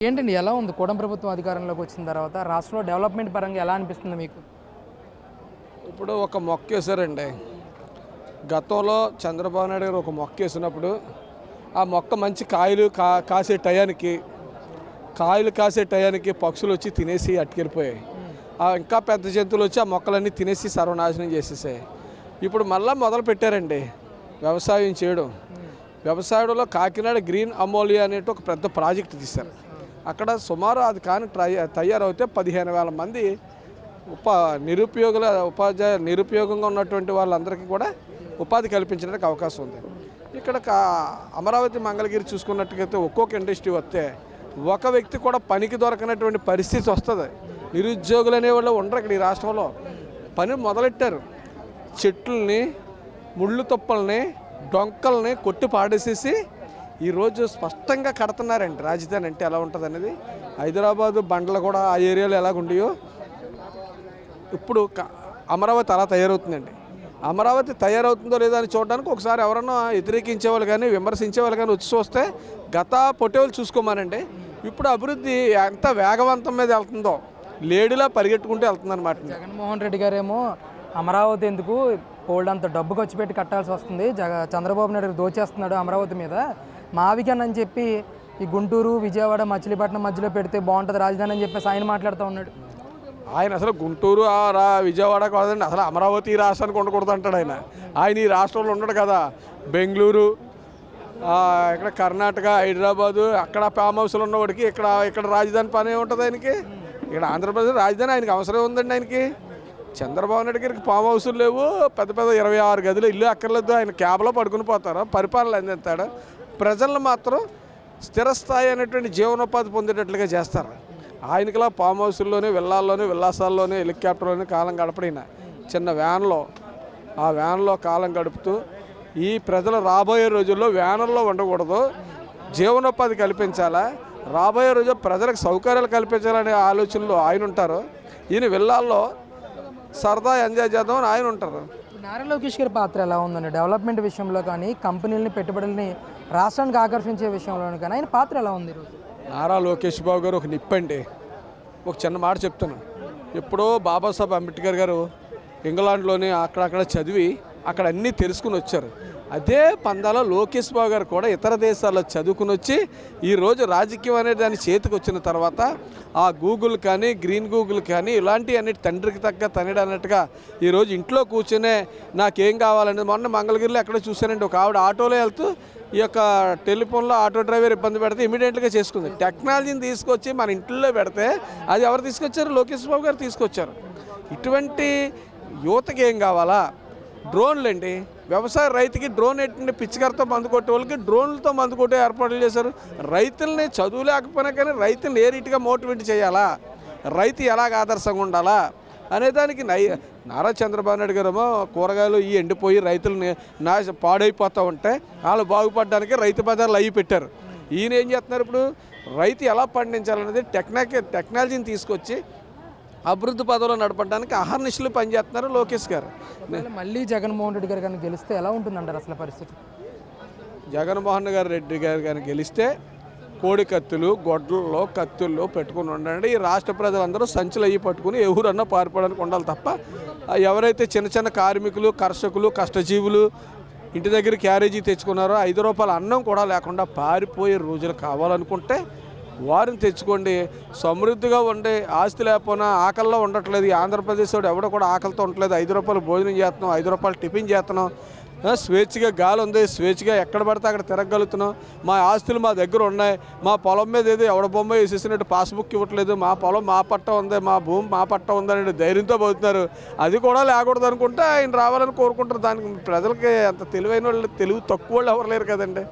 ఏంటండి ఎలా ఉంది కూటమి ప్రభుత్వం అధికారంలోకి వచ్చిన తర్వాత రాష్ట్రంలో డెవలప్మెంట్ పరంగా ఎలా అనిపిస్తుంది మీకు? ఇప్పుడు ఒక మొక్క వేశారండి. గతంలో చంద్రబాబు నాయుడు గారు ఒక మొక్క వేసినప్పుడు ఆ మొక్క మంచి కాయలు కాసే టయానికి పక్షులు వచ్చి తినేసి అట్టుకెళ్ళిపోయాయి. ఇంకా పెద్ద జంతువులు వచ్చి ఆ మొక్కలన్నీ తినేసి సర్వనాశనం చేసేసాయి. ఇప్పుడు మళ్ళీ మొదలు పెట్టారండి వ్యవసాయం చేయడం. వ్యవసాయంలో కాకినాడ గ్రీన్ అమోలియా అనేటి ఒక పెద్ద ప్రాజెక్ట్ తీశారు. అక్కడ సుమారు అది కానీ తయారవుతే 15,000 మంది నిరుపయోగంగా ఉన్నటువంటి వాళ్ళందరికీ కూడా ఉపాధి కల్పించడానికి అవకాశం ఉంది. ఇక్కడ అమరావతి మంగళగిరి చూసుకున్నట్టుగైతే ఒక్కొక్క ఇండస్ట్రీ వస్తే ఒక వ్యక్తి కూడా పనికి దొరకనటువంటి పరిస్థితి వస్తుంది. నిరుద్యోగులు అనేవాళ్ళు ఉండరు. ఇక్కడ ఈ రాష్ట్రంలో పని మొదలెట్టారు. చెట్లని, ముళ్ళు తుప్పల్ని, డొంకల్ని కొట్టి పాడేసేసి ఈరోజు స్పష్టంగా కడుతున్నారండి. రాజధాని అంటే ఎలా ఉంటుంది అనేది. హైదరాబాదు బండ్లు కూడా ఆ ఏరియాలో ఎలాగుండయో ఇప్పుడు అమరావతి అలా తయారవుతుందండి. అమరావతి తయారవుతుందో లేదో అని చూడడానికి ఒకసారి ఎవరన్నా వ్యతిరేకించేవాళ్ళు కానీ విమర్శించేవాళ్ళు కానీ వచ్చి చూస్తే గత పొట్టేవాళ్ళు చూసుకోమానండి. ఇప్పుడు అభివృద్ధి ఎంత వేగవంతం మీద వెళ్తుందో లేడీలా పరిగెట్టుకుంటూ వెళ్తుందన్నమాట. జగన్మోహన్ రెడ్డి గారేమో అమరావతి ఎందుకు బోల్డ్ అంత డబ్బు ఖర్చు పెట్టి కట్టాల్సి వస్తుంది, చంద్రబాబు నాయుడు దోచేస్తున్నాడు అమరావతి మీద, మావికన్ అని చెప్పి ఈ గుంటూరు, విజయవాడ, మచిలీపట్నం మధ్యలో పెడితే బాగుంటుంది రాజధాని అని చెప్పేసి ఆయన మాట్లాడుతూ ఉన్నాడు. ఆయన అసలు గుంటూరు విజయవాడ కాదండి, అసలు అమరావతి రాష్ట్రానికి ఉండకూడదు అంటాడు ఆయన. ఆయన ఈ రాష్ట్రంలో ఉండడు కదా. బెంగళూరు, ఇక్కడ కర్ణాటక, హైదరాబాదు అక్కడ ఫామ్ హౌస్లో ఉన్నవాడికి ఇక్కడ రాజధాని పని ఉంటుంది ఆయనకి. ఇక్కడ ఆంధ్రప్రదేశ్ రాజధాని ఆయనకి అవసరం ఉందండి. ఆయనకి చంద్రబాబు నాయుడు గారికి ఫామ్ హౌస్లు లేవు, పెద్ద 26 గదులు ఇల్లు అక్కర్లేదు. ఆయన క్యాబ్లో పడుకుని పోతారు, పరిపాలన అందిస్తాడు. ప్రజలను మాత్రం స్థిరస్థాయి అనేటువంటి జీవనోపాధి పొందేటట్లుగా చేస్తారు. ఆయనకిలా ఫామ్ హౌస్ల్లోనే, విల్లాసాల్లోనే, హెలికాప్టర్లోనే కాలం గడపడిన చిన్న ఆ వ్యాన్లో కాలం గడుపుతూ ఈ ప్రజలు రాబోయే రోజుల్లో వ్యానుల్లో ఉండకూడదు, జీవనోపాధి కల్పించాలా, రాబోయే రోజు ప్రజలకు సౌకర్యాలు కల్పించాలనే ఆలోచనలో ఆయన ఉంటారు. ఈయన విల్లాల్లో సరదా ఎంజాయ్ చేద్దాం అని ఆయన ఉంటారు. నారా లోకేష్ గారి పాత్ర ఎలా ఉందండి డెవలప్మెంట్ విషయంలో కానీ, కంపెనీలని, పెట్టుబడులని రాష్ట్రానికి ఆకర్షించే విషయంలో కానీ ఆయన పాత్ర ఎలా ఉంది ఈరోజు? నారా లోకేష్ బాబు గారు ఒక నిప్పండి. ఒక చిన్న మాట చెప్తాను. ఎప్పుడో బాబాసాహెబ్ అంబేద్కర్ గారు ఇంగ్లాండ్లోని అక్కడక్కడ చదివి అక్కడ అన్నీ తెలుసుకుని వచ్చారు. అదే పందాలో లోకేష్ బాబు గారు కూడా ఇతర దేశాల్లో చదువుకుని వచ్చి ఈరోజు రాజకీయం అనేది దాని చేతికి వచ్చిన తర్వాత ఆ గూగుల్ కానీ, గ్రీన్ గూగుల్ కానీ ఇలాంటి అన్నిటి తండ్రికి తగ్గ తనడు అన్నట్టుగా ఈరోజు ఇంట్లో కూర్చునే నాకేం కావాలనేది మొన్న మంగళగిరిలో ఎక్కడో చూశానండి. ఒక ఆవిడ ఆటోలో వెళ్తూ ఈ యొక్క టెలిఫోన్లో ఆటో డ్రైవర్ ఇబ్బంది పెడితే ఇమీడియట్గా చేసుకుంది. టెక్నాలజీని తీసుకొచ్చి మన ఇంట్లో పెడితే అది ఎవరు తీసుకొచ్చారు? లోకేష్ బాబు గారు తీసుకొచ్చారు. ఇటువంటి యువతకి ఏం కావాలా? డ్రోన్లు అండి. వ్యవసాయ రైతుకి డ్రోన్ ఏంటంటే పిచ్చికరతో మందు కొట్టే వాళ్ళకి డ్రోన్లతో మందు కొట్టే ఏర్పాట్లు చేశారు. రైతుల్ని చదువు లేకపోయినా కానీ రైతులను ఏ రీతిగా మోటివేట్ చేయాలా, రైతు ఎలాగ ఆదర్శంగా ఉండాలా అనేదానికి నారా చంద్రబాబు నాయుడు గారేమో కూరగాయలు ఈ ఎండిపోయి రైతులని పాడైపోతూ ఉంటే వాళ్ళు బాగుపడడానికి రైతు బజార్లు అవి పెట్టారు. ఈయన ఏం చేస్తున్నారు? ఇప్పుడు రైతు ఎలా పండించాలనేది టెక్నాలజీని తీసుకొచ్చి అభివృద్ధి పదవిలో నడపడానికి అహర్నిశలు పనిచేస్తున్నారు లోకేష్ గారు. మళ్ళీ జగన్మోహన్ రెడ్డి గారు కానీ గెలిస్తే ఎలా ఉంటుందంటారు అసలు పరిస్థితి? జగన్మోహన్ రెడ్డి గారు కానీ గెలిస్తే కోడి కత్తులు, గొడ్లలో కత్తుల్లో పెట్టుకుని ఉండండి. ఈ రాష్ట్ర ప్రజలందరూ సంచులు అయ్యి పట్టుకుని ఎవరన్నా పారిపోవడానికి ఉండాలి తప్ప ఎవరైతే చిన్న కార్మికులు, కర్షకులు, కష్టజీవులు ఇంటి దగ్గర క్యారేజీ తెచ్చుకున్నారో 5 రూపాయల అన్నం కూడా లేకుండా పారిపోయే రోజులు కావాలనుకుంటే వారిని తెచ్చుకోండి. సమృద్ధిగా ఉండే ఆస్తి లేకపోయినా ఆకలిలో ఉండట్లేదు. ఈ ఆంధ్రప్రదేశ్ వాడు ఎవడో కూడా ఆకలితో ఉండట్లేదు. 5 రూపాయలు భోజనం చేస్తున్నాం, 5 రూపాయలు టిఫిన్ చేస్తున్నాం, స్వేచ్ఛగా గాలి ఉంది, స్వేచ్ఛగా ఎక్కడ పడితే అక్కడ తిరగలుగుతున్నాం. మా ఆస్తులు మా దగ్గర ఉన్నాయి. మా పొలం మీద ఏదో ఎవడ బొమ్మ వేసేసినట్టు పాస్బుక్ ఇవ్వట్లేదు. మా పొలం మా పట్ట ఉంది, మా భూమి మా పట్ట ఉందని ధైర్యంతో పోతున్నారు. అది కూడా లేకూడదు అనుకుంటే ఆయన రావాలని కోరుకుంటారు. దానికి ప్రజలకి అంత తెలివైన వాళ్ళు, తెలివి తక్కువ వాళ్ళు ఎవరు లేరు కదండి.